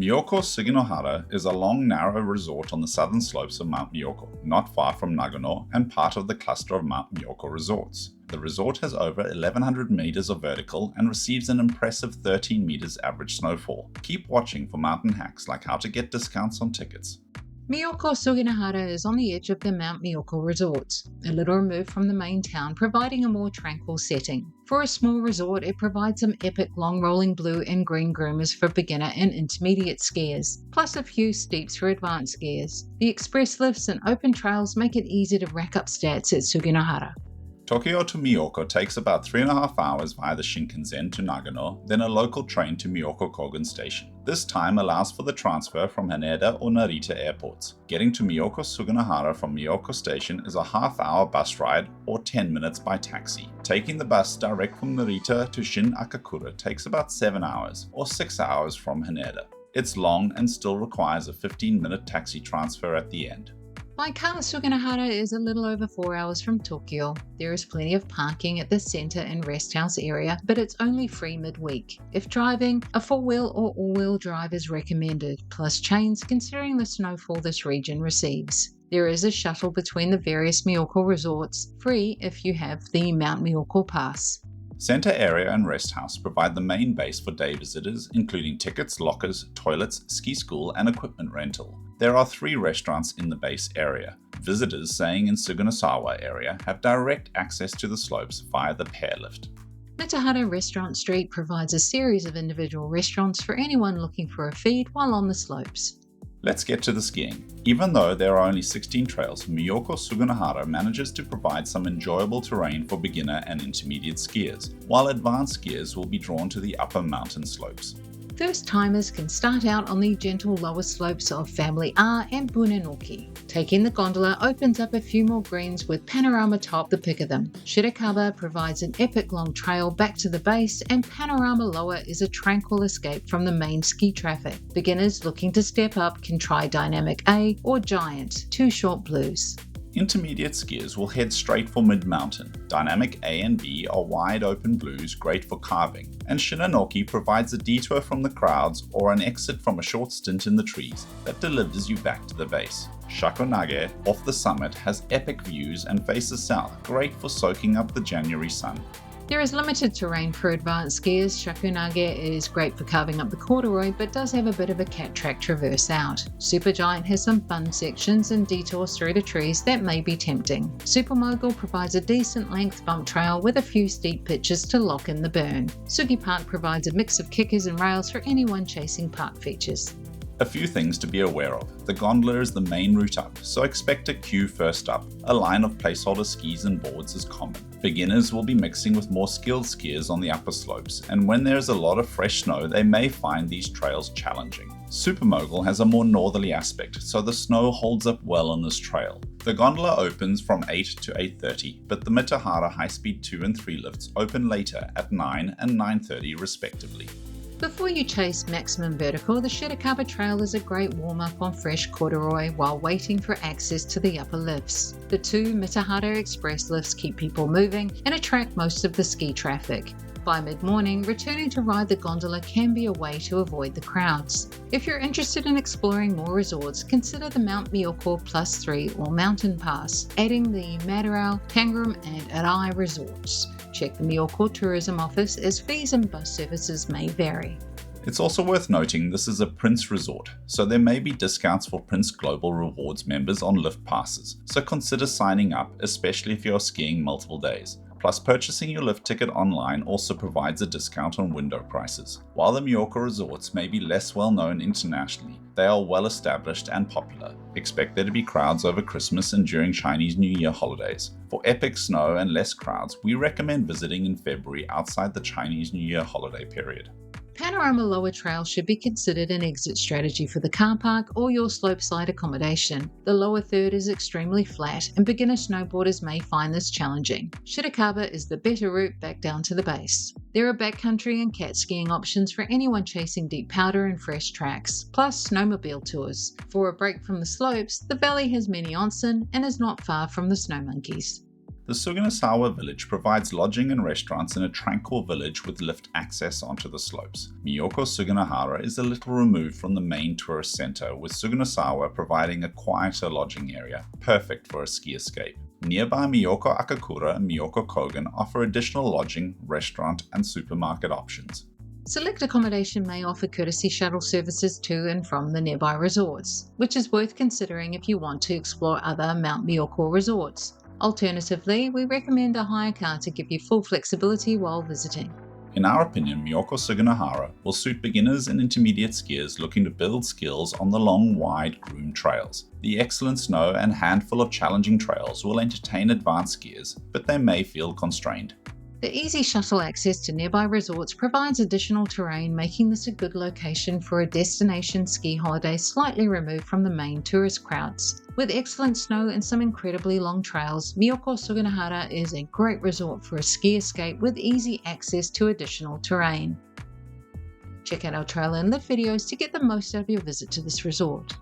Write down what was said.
Myoko Suginohara is a long, narrow resort on the southern slopes of Mount Myōkō, not far from Nagano and part of the cluster of Mount Myōkō resorts. The resort has over 1,100 meters of vertical and receives an impressive 13 meters average snowfall. Keep watching for mountain hacks like how to get discounts on tickets. Myoko Suginohara is on the edge of the Mount Myōkō resorts, a little removed from the main town, providing a more tranquil setting. For a small resort, it provides some epic long-rolling blue and green groomers for beginner and intermediate skiers, plus a few steeps for advanced skiers. The express lifts and open trails make it easy to rack up stats at Suginohara. Tokyo to Myōkō takes about 3.5 hours via the Shinkansen to Nagano, then a local train to Myōkō Kogen Station. This time allows for the transfer from Haneda or Narita airports. Getting to Myoko Suginohara from Myōkō Station is a half-hour bus ride or 10 minutes by taxi. Taking the bus direct from Narita to Shin Akakura takes about 7 hours or 6 hours from Haneda. It's long and still requires a 15-minute taxi transfer at the end. By car, Suginohara is a little over 4 hours from Tokyo. There is plenty of parking at the centre and rest house area, but it's only free midweek. If driving, a 4-wheel or all-wheel drive is recommended, plus chains considering the snowfall this region receives. There is a shuttle between the various Myōkō resorts, free if you have the Mount Myōkō Pass. Centre area and rest house provide the main base for day visitors, including tickets, lockers, toilets, ski school, and equipment rental. There are 3 restaurants in the base area. Visitors staying in Suginosawa area have direct access to the slopes via the pearlift. Mitahara Restaurant Street provides a series of individual restaurants for anyone looking for a feed while on the slopes. Let's get to the skiing. Even though there are only 16 trails, Myoko Suginohara manages to provide some enjoyable terrain for beginner and intermediate skiers, while advanced skiers will be drawn to the upper mountain slopes. First-timers can start out on the gentle lower slopes of Family R and Bunenoki. Taking the gondola opens up a few more greens with panorama top the pick of them. Shirakaba provides an epic long trail back to the base, and panorama lower is a tranquil escape from the main ski traffic. Beginners looking to step up can try Dynamic A or Giant, 2 short blues. Intermediate skiers will head straight for mid-mountain. Dynamic A and B are wide open blues great for carving, and Shinanoki provides a detour from the crowds or an exit from a short stint in the trees that delivers you back to the base. Shakonage off the summit has epic views and faces south, great for soaking up the January sun. There is limited terrain for advanced skiers. Shakunage is great for carving up the corduroy, but does have a bit of a cat track traverse out. Supergiant has some fun sections and detours through the trees that may be tempting. Supermogul provides a decent length bump trail with a few steep pitches to lock in the burn. Sugi Park provides a mix of kickers and rails for anyone chasing park features. A few things to be aware of. The gondola is the main route up, so expect a queue first up. A line of placeholder skis and boards is common. Beginners will be mixing with more skilled skiers on the upper slopes, and when there is a lot of fresh snow, they may find these trails challenging. Supermogul has a more northerly aspect, so the snow holds up well on this trail. The gondola opens from 8 to 8:30, but the Mitahara high-speed 2 and 3 lifts open later at 9 and 9:30 respectively. Before you chase maximum vertical, the Shirakaba Trail is a great warm-up on fresh corduroy while waiting for access to the upper lifts. The 2 Mitahara Express lifts keep people moving and attract most of the ski traffic. By mid-morning, returning to ride the gondola can be a way to avoid the crowds. If you're interested in exploring more resorts, consider the Mount Myōkō +3 or Mountain Pass, adding the Madarao, Tangram and Arai resorts. Check the Myōkō Tourism Office as fees and bus services may vary. It's also worth noting this is a Prince resort, so there may be discounts for Prince Global Rewards members on lift passes, so consider signing up, especially if you're skiing multiple days. Plus, purchasing your lift ticket online also provides a discount on window prices. While the Myōkō resorts may be less well known internationally, they are well established and popular. Expect there to be crowds over Christmas and during Chinese New Year holidays. For epic snow and less crowds, we recommend visiting in February outside the Chinese New Year holiday period. Panorama Lower Trail should be considered an exit strategy for the car park or your slopeside accommodation. The lower third is extremely flat and beginner snowboarders may find this challenging. Shirakaba is the better route back down to the base. There are backcountry and cat skiing options for anyone chasing deep powder and fresh tracks, plus snowmobile tours. For a break from the slopes, the valley has many onsen and is not far from the snow monkeys. The Suginohara village provides lodging and restaurants in a tranquil village with lift access onto the slopes. Myōkō Suginohara is a little removed from the main tourist center, with Suginohara providing a quieter lodging area, perfect for a ski escape. Nearby Myoko Akakura and Myoko Kogen offer additional lodging, restaurant, and supermarket options. Select accommodation may offer courtesy shuttle services to and from the nearby resorts, which is worth considering if you want to explore other Mount Myōkō resorts. Alternatively, we recommend a hire car to give you full flexibility while visiting. In our opinion, Myōkō Suginohara will suit beginners and intermediate skiers looking to build skills on the long, wide, groomed trails. The excellent snow and handful of challenging trails will entertain advanced skiers, but they may feel constrained. The easy shuttle access to nearby resorts provides additional terrain, making this a good location for a destination ski holiday slightly removed from the main tourist crowds. With excellent snow and some incredibly long trails, Myōkō Suginohara is a great resort for a ski escape with easy access to additional terrain. Check out our trail and lift videos to get the most out of your visit to this resort.